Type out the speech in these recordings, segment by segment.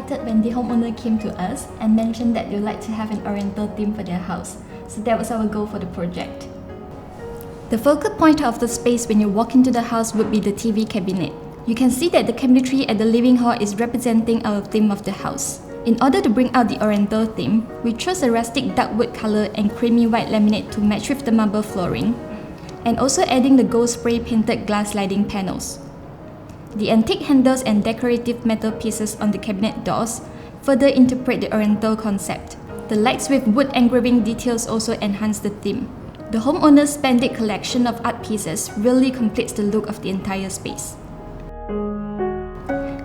started when the homeowner came to us and mentioned that they would like to have an Oriental theme for their house. So that was our goal for the project. The focal point of the space when you walk into the house would be the TV cabinet. You can see that the cabinetry at the living hall is representing our theme of the house. In order to bring out the Oriental theme, we chose a rustic dark wood color and creamy white laminate to match with the marble flooring, and also adding the gold spray painted glass sliding panels. The antique handles and decorative metal pieces on the cabinet doors further interpret the Oriental concept. The lights with wood engraving details also enhance the theme. The homeowner's splendid collection of art pieces really completes the look of the entire space.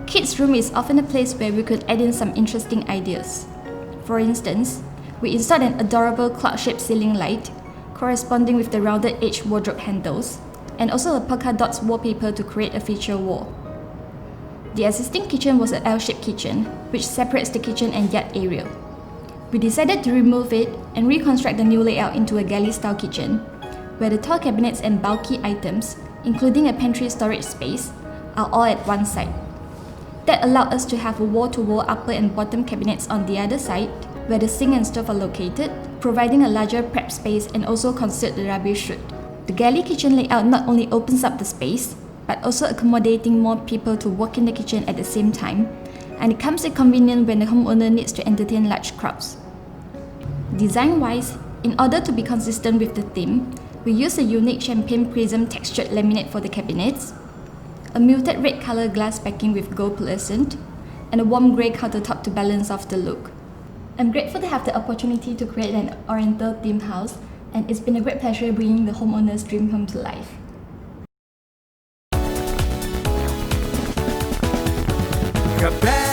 Kids' room is often a place where we could add in some interesting ideas. For instance, we installed an adorable cloud-shaped ceiling light, corresponding with the rounded edge wardrobe handles, and also a polka dots wallpaper to create a feature wall. The existing kitchen was an L-shaped kitchen, which separates the kitchen and yard area. We decided to remove it and reconstruct the new layout into a galley-style kitchen, where the tall cabinets and bulky items, including a pantry storage space, are all at one side. That allowed us to have a wall-to-wall upper and bottom cabinets on the other side, where the sink and stove are located, providing a larger prep space and also concealed the rubbish chute. The galley kitchen layout not only opens up the space, but also accommodating more people to work in the kitchen at the same time, and it comes inconvenient when the homeowner needs to entertain large crowds. Design-wise, in order to be consistent with the theme, we used a unique champagne prism textured laminate for the cabinets, a muted red color glass backing with gold pearlescent, and a warm grey countertop to balance off the look. I'm grateful to have the opportunity to create an Oriental themed house, and it's been a great pleasure bringing the homeowner's dream home to life. Got